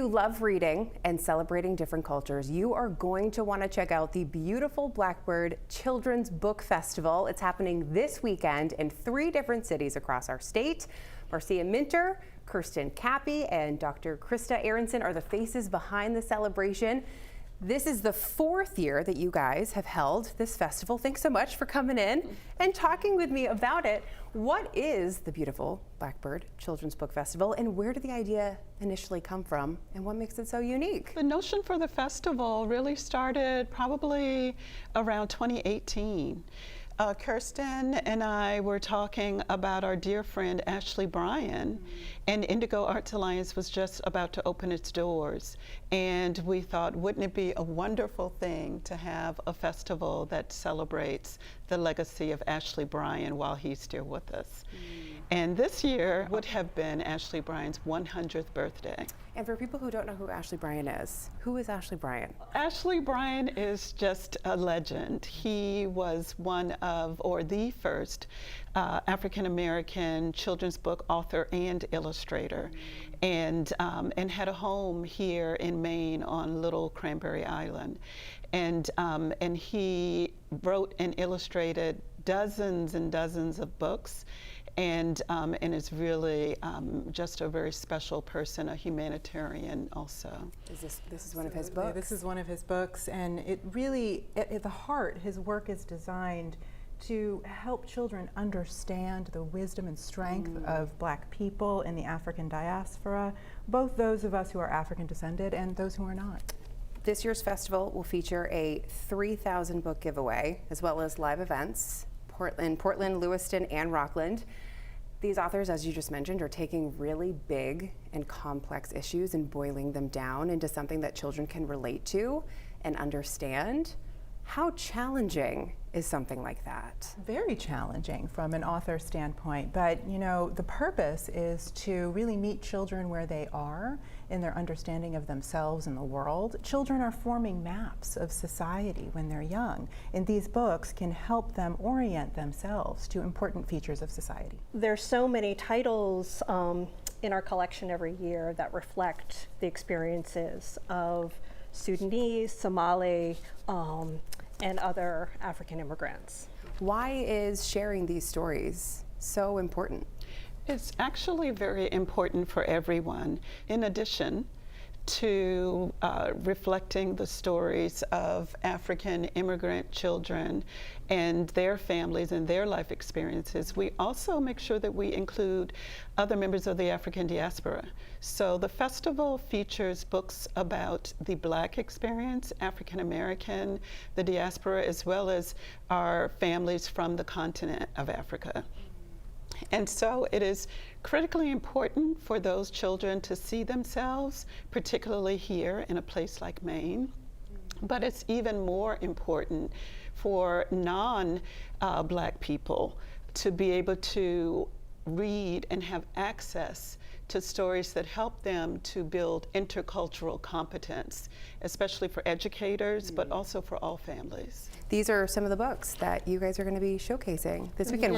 If you love reading and celebrating different cultures, you are going to want to check out the beautiful Blackbird Children's Book Festival. It's happening this weekend in 3 different cities across our state. Marcia Minter, Kirsten Cappy, and Dr. Krista Aronson are the faces behind the celebration. This is the 4th year that you guys have held this festival. Thanks so much for coming in and talking with me about it. What is the beautiful Blackbird Children's Book Festival, and where did the idea initially come from, and what makes it so unique? The notion for the festival really started probably around 2018. Kirsten and I were talking about our dear friend Ashley Bryan, and Indigo Arts Alliance was just about to open its doors. And we thought, wouldn't it be a wonderful thing to have a festival that celebrates the legacy of Ashley Bryan while he's still with us. And this year would have been Ashley Bryan's 100th birthday. And for people who don't know who Ashley Bryan is, who is Ashley Bryan? Ashley Bryan is just a legend. He was one of, or the first, African-American children's book author and illustrator, and had a home here in Maine on Little Cranberry Island. And he wrote and illustrated dozens and dozens of books, and is really just a very special person, a humanitarian also. This is one of his books? This is one of his books, and it really, at the heart, his work is designed to help children understand the wisdom and strength of Black people in the African diaspora, both those of us who are African descended and those who are not. This year's festival will feature a 3,000 book giveaway, as well as live events in Portland, Lewiston, and Rockland. These authors, as you just mentioned, are taking really big and complex issues and boiling them down into something that children can relate to and understand. How challenging is something like that? Very challenging from an author standpoint, but you know, the purpose is to really meet children where they are in their understanding of themselves and the world. Children are forming maps of society when they're young, and these books can help them orient themselves to important features of society. There's so many titles in our collection every year that reflect the experiences of Sudanese, Somali, and other African immigrants. Why is sharing these stories so important? It's actually very important for everyone. In addition to reflecting the stories of African immigrant children and their families and their life experiences, we also make sure that we include other members of the African diaspora. So the festival features books about the Black experience, African American, the diaspora, as well as our families from the continent of Africa. And so it is critically important for those children to see themselves, particularly here in a place like Maine. But it's even more important for non-Black people to be able to read and have access to stories that help them to build intercultural competence, especially for educators, but also for all families. These are some of the books that you guys are going to be showcasing this weekend.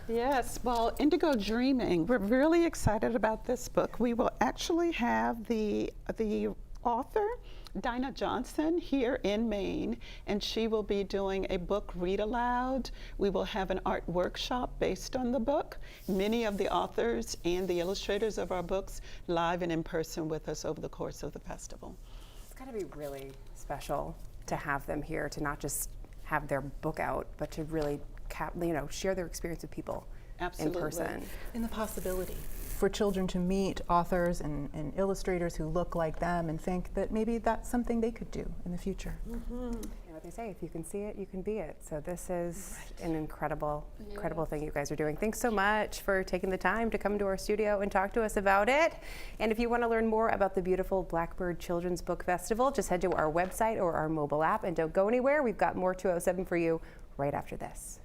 Yes, well, Indigo Dreaming, we're really excited about this book. We will actually have the author, Dinah Johnson, here in Maine, and she will be doing a book read aloud. We will have an art workshop based on the book. Many of the authors and the illustrators of our books live and in person with us over the course of the festival. It's got to be really special to have them here, to not just have their book out, but to really share their experience with people. Absolutely. In person. And the possibility for children to meet authors and illustrators who look like them and think that maybe that's something they could do in the future. You know what they say, if you can see it, you can be it. So this is an incredible thing you guys are doing. Thanks so much for taking the time to come to our studio and talk to us about it. And if you want to learn more about the beautiful Blackbird Children's Book Festival, just head to our website or our mobile app, and don't go anywhere. We've got more 207 for you right after this.